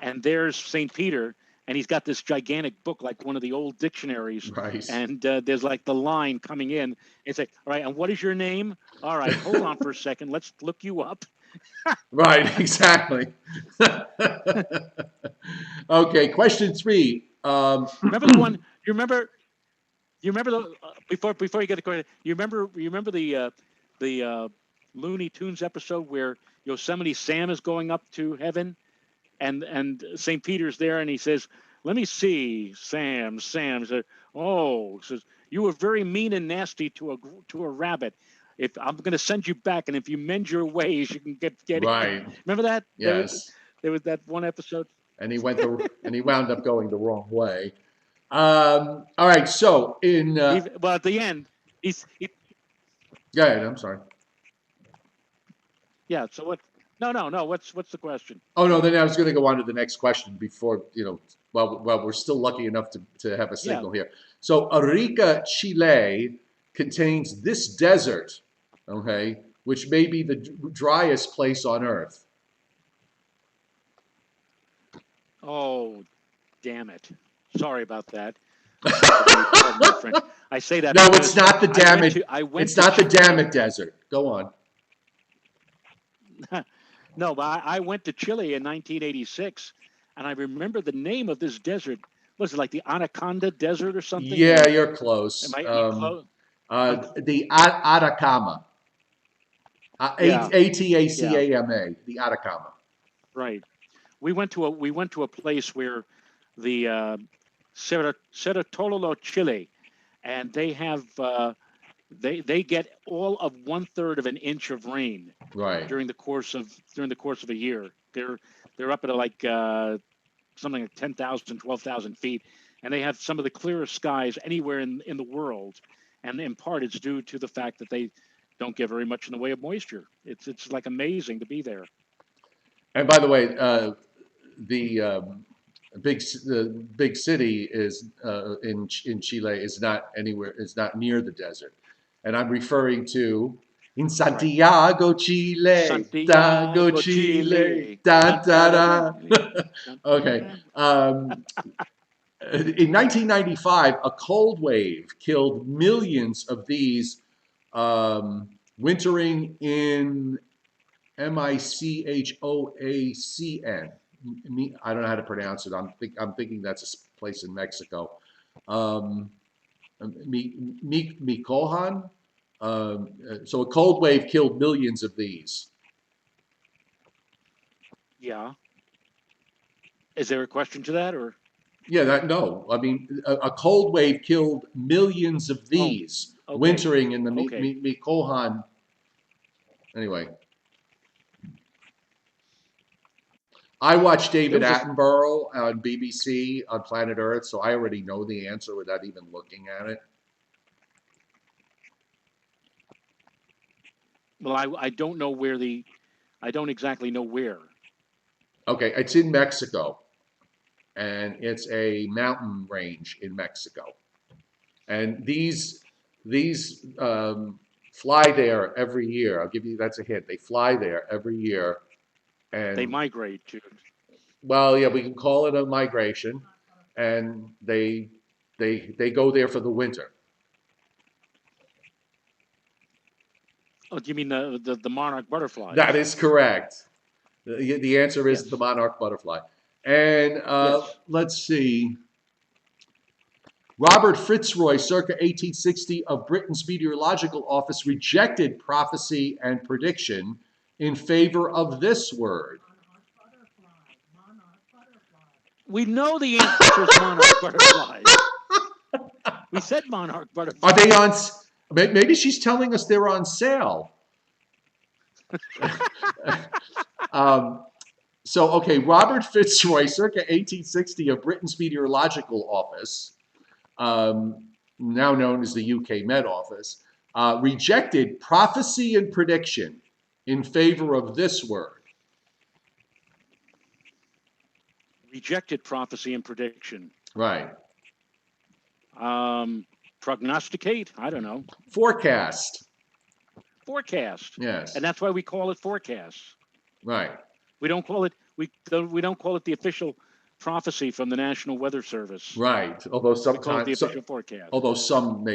and there's St. Peter, and he's got this gigantic book like one of the old dictionaries, Right. and there's like the line coming in. It's like, all right, and what is your name? All right, hold on for a second, let's look you up. Right, exactly. Okay, question 3. Remember the one? You remember? You remember the before you get to question? You remember the Looney Tunes episode where Yosemite Sam is going up to heaven, and St. Peter's there, and he says, "Let me see, Sam." Sam said, "Oh," says, "You were very mean and nasty to a rabbit. If I'm going to send you back, and if you mend your ways, you can get in." Right. Remember that? Yes. There was that one episode. And he wound up going the wrong way. All right. So Well, at the end, he go ahead. I'm sorry. yeah. So what? No. What's the question? Oh no. Then I was going to go on to the next question before Well, we're still lucky enough to have a Yeah. signal here. So Arica, Chile, contains this desert, okay, which may be the driest place on Earth. Oh, damn it. Sorry about that. Pardon my French. I say that No, because it's not the damn it. I went It's to not the Chile. damn it desert. Go on. No, but I went to Chile in 1986, and I remember the name of this desert. Was it like the Anaconda Desert or something? Yeah, Or you're am close. I close? The Atacama. Yeah, yeah, Atacama. The Atacama. right. We went to a place where the Ceratololo, Chile, and they have they get all of 1/3 of an inch of rain Right. during the course of a year. They're up at like something like 10,000, 12,000 feet, and they have some of the clearest skies anywhere in the world. And in part, it's due to the fact that they don't get very much in the way of moisture. It's like amazing to be there. And by the way, the big city is in Chile is not near the desert, and I'm referring to in Right. Santiago, Chile, Dago, Santiago, Chile, Chile. da Dun, dun, da dun, da. dun, dun, dun, Okay. dun. In 1995, a cold wave killed millions of these wintering in Michoacn. I don't know how to pronounce it. I'm thinking that's a place in Mexico. Um, Michoacan. So a cold wave killed millions of these. Yeah. Is there a question to that, or? Yeah, no. I mean, a cold wave killed millions of Oh, these okay, wintering in the okay. Michoacan. Anyway, I watched There David was a Attenborough on BBC on Planet Earth, so I already know the answer without even looking at it. well, I don't know I don't exactly know where. Okay, it's in Mexico, and it's a mountain range in Mexico, and these fly there every year. I'll give you that's a hint. They fly there every year, They and migrate to. well, yeah, we can call it a migration, and they They go there for the winter. Oh, do you mean the monarch butterflies? That is correct. The answer is Yes. the monarch butterfly. And Yes. let's see. Robert Fitzroy, circa 1860, of Britain's Meteorological Office, rejected prophecy and prediction in favor of this word. We know the answer is monarch butterflies. We said monarch Are butterflies. they on? Maybe she's telling us they're on sale. Okay, Robert Fitzroy, circa 1860, of Britain's Meteorological Office, now known as the UK Met Office, rejected prophecy and prediction in favor of this word. Rejected prophecy and prediction. Right. Prognosticate? I don't know. Forecast. Forecast. Yes. And that's why we call it forecast. Right. We don't call it the official prophecy from the National Weather Service. Right. Although We call it the sometimes, official forecast. although some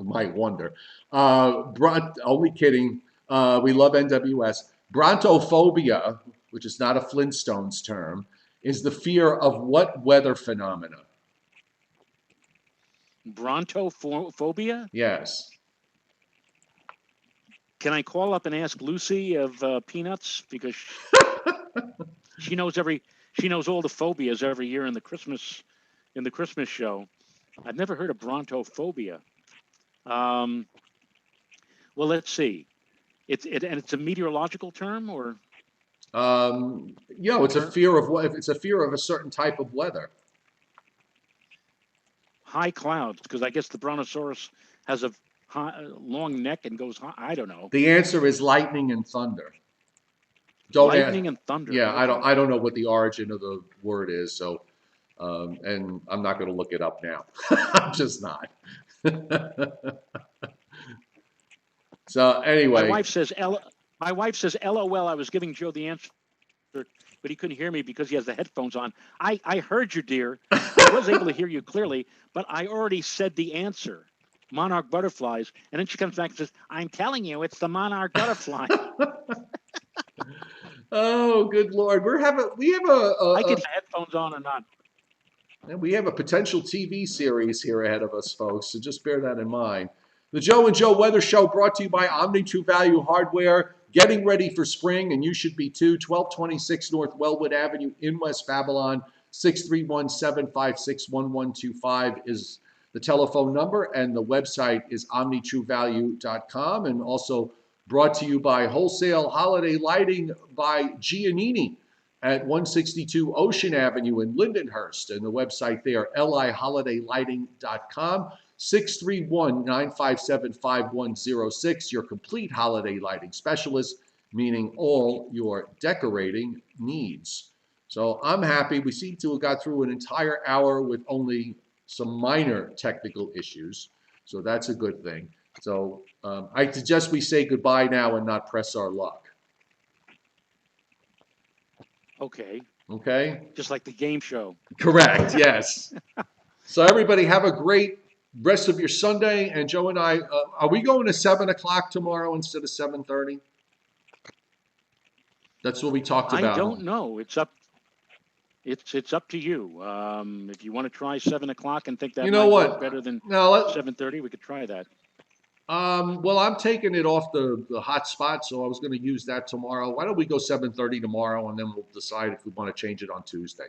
might wonder. Only kidding. We love NWS. Brontophobia, which is not a Flintstones term, is the fear of what weather phenomena? Brontophobia? Yes. Can I call up and ask Lucy of Peanuts, because she knows all the phobias every year in the Christmas show. I've never heard of brontophobia. Well, let's see. It's a meteorological term, or It's a fear of what? It's a fear of a certain type of weather. high clouds, because I guess the brontosaurus has a long neck and goes high. I don't know. The answer is lightning and thunder. Lightning and thunder. Yeah, Okay. I don't know what the origin of the word is, so and I'm not going to look it up now. I'm just not. So anyway, My wife says LOL. I was giving Joe the answer, but he couldn't hear me because he has the headphones on. I heard you, dear. I was able to hear you clearly, but I already said the answer. Monarch butterflies. And then she comes back and says, I'm telling you, it's the monarch butterfly. oh, good Lord. We have I could have headphones on or not. we have a potential TV series here ahead of us, folks, so just bear that in mind. The Joe and Joe Weather Show, brought to you by Omni True Value Hardware, getting ready for spring, and you should be too. 1226 North Wellwood Avenue in West Babylon. 631-756-1125 is the telephone number, and the website is omnitruevalue.com, and also brought to you by Wholesale Holiday Lighting by Giannini at 162 Ocean Avenue in Lindenhurst, and the website there, liholidaylighting.com. 631-957-5106, your complete holiday lighting specialist, meaning all your decorating needs. So I'm happy. We seem to have got through an entire hour with only some minor technical issues. So that's a good thing. So I suggest we say goodbye now and not press our luck. Okay. Okay? Just like the game show. Correct, yes. So everybody have a great rest of your Sunday. And Joe and I, are we going to 7 o'clock tomorrow instead of 7:30? That's what we talked about. I don't know. It's up to you. If you want to try 7 o'clock and think that might work better than 7:30, we could try that. Well, I'm taking it off the hot spot, so I was going to use that tomorrow. Why don't we go 7:30 tomorrow, and then we'll decide if we want to change it on Tuesday.